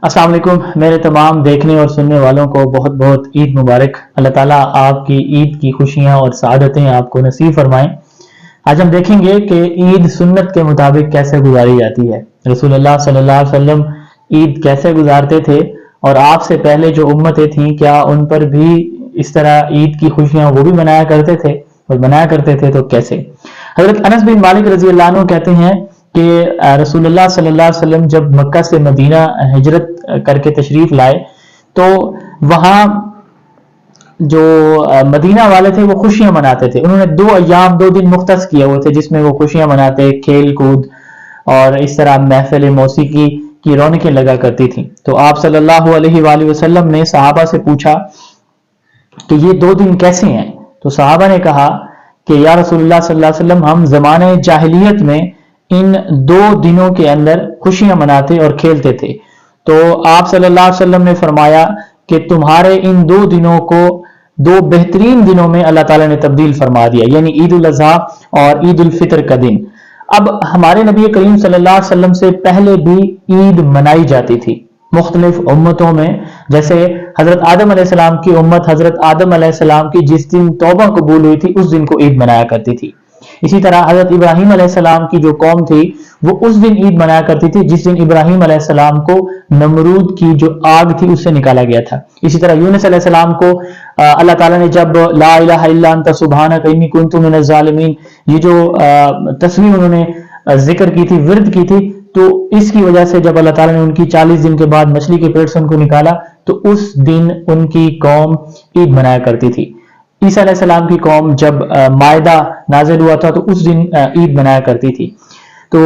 अस्सलाम वालेकुम मेरे तमाम देखने और सुनने वालों को बहुत बहुत ईद मुबारक। अल्लाह ताला आपकी ईद की खुशियां और सआदतें आपको नसीब फरमाएं। आज हम देखेंगे कि ईद सुन्नत के मुताबिक कैसे गुजारी जाती है। रसूलुल्लाह सल्लल्लाहु अलैहि वसल्लम ईद कैसे गुजारते थे और आपसे पहले जो उम्मतें थीं क्या उन पर भी इस तरह ईद की खुशियां वो भी मनाया करते थे, और बनाया करते थे तो कैसे। हजरत अनस बिन मालिक रजी अल्लाह अन्हु कहते हैं कि रसूलुल्लाह सल्लल्लाहु अलैहि वसल्लम जब मक्का से मदीना हिजरत करके तशरीफ लाए तो वहाँ जो मदीना वाले थे वो खुशियां मनाते थे। उन्होंने 2 दिन मुख्तस किए हुए थे जिसमें वो खुशियां मनाते, खेल कूद और इस तरह महफिल मौसीकी की रौनकें लगा करती थी। तो आप सल्लल्लाहु अलैहि वसल्लम ने सहाबा से पूछा कि ये 2 दिन कैसे हैं। तो सहाबा ने कहा कि या रसूलुल्लाह सल्लल्लाहु अलैहि वसल्लम हम ज़माने जाहिलियत में इन 2 दिनों के अंदर खुशियां मनाते और खेलते थे। तो आप सल्लल्लाहु अलैहि वसल्लम ने फरमाया कि तुम्हारे इन 2 दिनों को 2 बेहतरीन दिनों में अल्लाह ताला ने तब्दील फरमा दिया, यानी ईद उल अज़हा और ईद उल फितर का दिन। अब हमारे नबी करीम सल्लल्लाहु अलैहि वसल्लम से पहले भी ईद मनाई जाती थी मुख्तलिफ उम्मतों में। जैसे हजरत आदम अलैहिस्सलाम की उम्मत हजरत आदम अलैहिस्सलाम की जिस दिन तौबा कबूल हुई थी उस दिन को ईद मनाया करती थी। इसी तरह हजरत इब्राहिम अलैहिस्सलाम की जो कौम थी वो उस दिन ईद मनाया करती थी जिस दिन इब्राहिम अलैहिस्सलाम को नमरूद की जो आग थी उससे निकाला गया था। इसी तरह यूनुस अलैहिस्सलाम को अल्लाह ताला ने जब ला इलाहा इल्ला अंता सुब्हानक इन्नी कुन्तु मिनज़ ज़ालिमीन ये जो तस्वीर उन्होंने जिक्र की थी, विर्द की थी, तो इसकी वजह से जब अल्लाह ताला ने उनकी 40 दिन के बाद मछली के पेट से उनको निकाला तो उस दिन उनकी कौम ईद मनाया करती थी। ईसा अलैहिस्सलाम की कौम जब मायदा नाजिल हुआ था तो उस दिन ईद मनाया करती थी। तो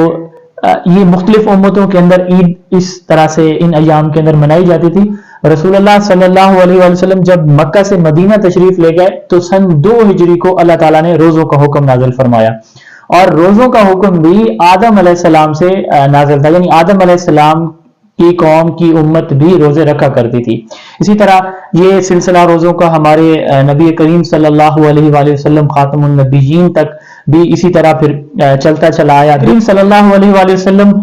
ये मुख्तलिफ उम्मतों के अंदर ईद इस तरह से इन अयाम के अंदर मनाई जाती थी। रसूलुल्लाह सल्लल्लाहु अलैहि वसल्लम जब मक्का से मदीना तशरीफ ले गए तो सन 2 हिजरी को अल्लाह ताला ने रोजों का हुक्म नाजिल फरमाया, और रोजों का हुक्म भी आदम अलैहिस्सलाम से नाजिल था, यानी आदम अलैहिस्सलाम की कौम की उम्मत भी रोजे रखा करती थी। इसी तरह ये सिलसिला रोजों का हमारे नबी करीम सल्लल्लाहु अलैहि वसल्लम खातमुन नबीयीन तक भी इसी तरह फिर चलता चला आया। करीम सल्लल्लाहु अलैहि वसल्लम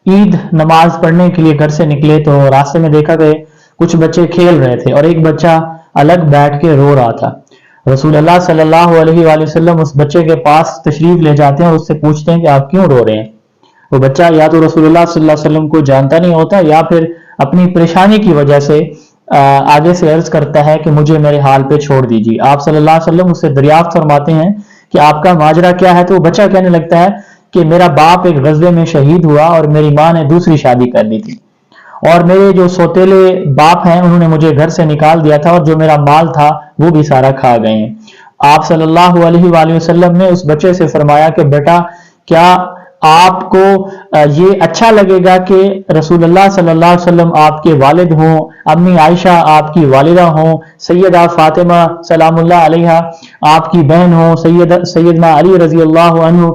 ईद नमाज पढ़ने के लिए घर से निकले तो रास्ते में देखा गए कुछ बच्चे खेल रहे थे और एक बच्चा अलग बैठ के रो रहा था। रसूलुल्लाह सल्लल्लाहु अलैहि वसल्लम उस बच्चे के पास तशरीफ ले जाते हैं और उससे पूछते हैं कि आप क्यों रो रहे हैं। वो बच्चा या तो रसूलुल्लाह सल्लल्लाहु अलैहि वसल्लम को जानता नहीं होता या फिर अपनी परेशानी की वजह से आगे से अर्ज करता है कि मुझे मेरे हाल पे छोड़ दीजिए। आप सल्लल्लाहु अलैहि वसल्लम उससे दरियाफ्त फरमाते हैं कि आपका माजरा क्या है। तो वो बच्चा कहने लगता है कि मेरा बाप एक गज़वे में शहीद हुआ और मेरी माँ ने दूसरी शादी कर ली थी, और मेरे जो सौतेले बाप हैं उन्होंने मुझे घर से निकाल दिया था और जो मेरा माल था वो भी सारा खा गए हैं। आप सल्लल्लाहु अलैहि वसल्लम ने उस बच्चे से फरमाया कि बेटा क्या आपको ये अच्छा लगेगा कि रसूलुल्लाह सल्लल्लाहु अलैहि वसल्लम आपके वालिद हों, अम्मी आयशा आपकी वालिदा हों, सैयदा फातिमा सलामुल्लाह अलैहा आपकी बहन हों, सैयदना अली रजी अल्लाह अन्हु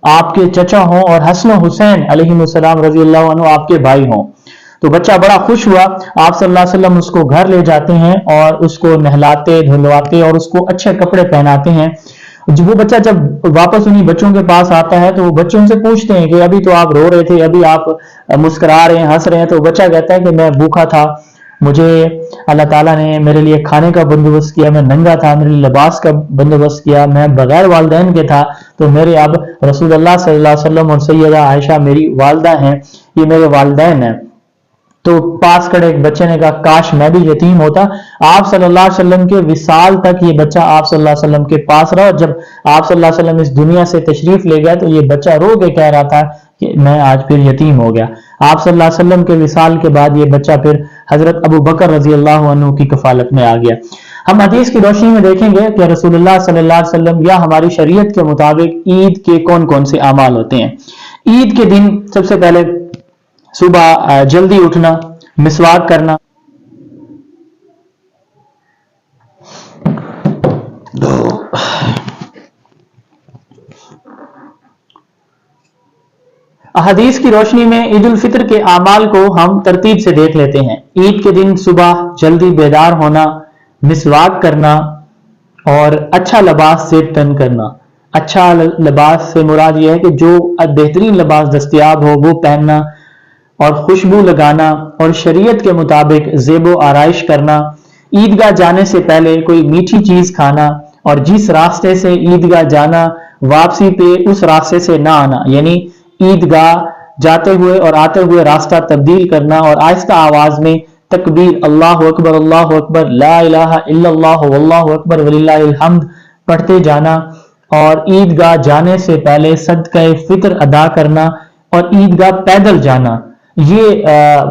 आपके चचा हों और हसन हुसैन अलैहिस्सलाम रजी अल्लाह अन्हु आपके भाई हों। तो बच्चा बड़ा खुश हुआ। आप सल्लल्लाहु अलैहि वसल्लम उसको घर ले जाते हैं और उसको नहलाते धुलवाते और उसको अच्छे कपड़े पहनाते हैं। वो बच्चा जब वापस उन्हीं बच्चों के पास आता है तो वो बच्चे उनसे पूछते हैं कि अभी तो आप रो रहे थे, अभी आप मुस्कुरा रहे हैं, हंस रहे हैं। तो बच्चा कहता है कि मैं भूखा था, मुझे अल्लाह ताला ने मेरे लिए खाने का बंदोबस्त किया, मैं नंगा था, मेरे लिए लिबास का बंदोबस्त किया, मैं बगैर वालिदैन के था, तो मेरे अब रसूलुल्लाह सल्लल्लाहु अलैहि वसल्लम और सैयदा आयशा मेरी वालिदा हैं, ये मेरे वालिदैन हैं। तो पास खड़े एक बच्चे ने कहा काश मैं भी यतीम होता। आप सल्लल्लाहु अलैहि वसल्लम के विसाल तक ये बच्चा आप सल्लल्लाहु अलैहि वसल्लम के पास रहा, और जब आप सल्लल्लाहु अलैहि वसल्लम इस दुनिया से तशरीफ ले गए तो ये बच्चा रो के कह रहा था कि मैं आज फिर यतीम हो गया। आप सल्लल्लाहु अलैहि वसल्लम के विसाल के बाद ये बच्चा फिर हजरत अबू बकर रजी अल्लाह अन्हु की कफालत में आ गया। हम हदीस की रोशनी में देखेंगे कि रसूलुल्लाह सल्लल्लाहु अलैहि वसल्लम या हमारी शरीयत के मुताबिक ईद के कौन कौन से अमाल होते हैं। ईद के दिन सबसे पहले सुबह जल्दी उठना, मिसवाक करना, हदीस की रोशनी में ईद उल फितर के आमाल को हम तरतीब से देख लेते हैं। ईद के दिन सुबह जल्दी बेदार होना, मिसवाक करना और अच्छा लिबास से तन करना। अच्छा लिबास से मुराद यह है कि जो बेहतरीन लिबास दस्तयाब हो वो पहनना, اور خوشبو لگانا اور شریعت کے مطابق زیب و آرائش کرنا، عیدگاہ جانے سے پہلے کوئی میٹھی چیز کھانا، اور جس راستے سے عیدگاہ جانا واپسی پہ اس راستے سے نہ آنا، یعنی عیدگاہ جاتے ہوئے اور آتے ہوئے راستہ تبدیل کرنا اور آہستہ آواز میں تکبیر اللہ اکبر لا الہ الا اللہ واللہ اکبر وللہ الحمد پڑھتے جانا، اور عیدگاہ جانے سے پہلے صدقہ فطر ادا کرنا اور عیدگاہ پیدل جانا، یہ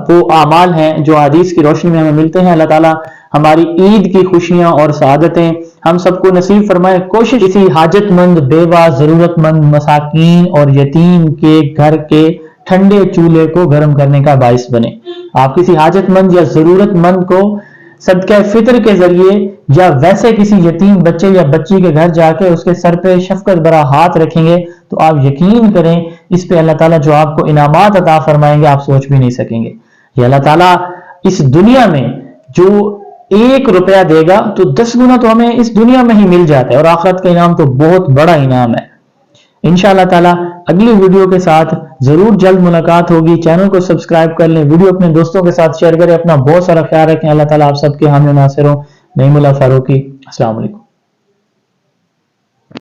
وہ اعمال ہیں جو حدیث کی روشنی میں ہمیں ملتے ہیں۔ اللہ تعالیٰ ہماری عید کی خوشیاں اور سعادتیں ہم سب کو نصیب فرمائے۔ کوشش کسی حاجت مند، بیوہ، ضرورت مند، مساکین اور یتیم کے گھر کے ٹھنڈے چولہے کو گرم کرنے کا باعث بنے۔ آپ کسی حاجت مند یا ضرورت مند کو صدقہ فطر کے ذریعے یا ویسے کسی یتیم بچے یا بچی کے گھر جا کے اس کے سر پہ شفقت بھرا ہاتھ رکھیں گے تو آپ یقین کریں اس پہ اللہ تعالیٰ جو آپ کو انعامات عطا فرمائیں گے آپ سوچ بھی نہیں سکیں گے۔ یہ اللہ تعالیٰ اس دنیا میں جو 1 روپیہ دے گا تو 10 گنا تو ہمیں اس دنیا میں ہی مل جاتا ہے، اور آخرت کا انعام تو بہت بڑا انعام ہے۔ انشاءاللہ تعالیٰ اگلی ویڈیو کے ساتھ ضرور جلد ملاقات ہوگی۔ چینل کو سبسکرائب کر لیں، ویڈیو اپنے دوستوں کے ساتھ شیئر کریں، اپنا بہت سارا خیال رکھیں۔ اللہ تعالیٰ آپ سب کے حامی و ناصر ہوں۔ نعیم اللہ فاروقی، السلام علیکم۔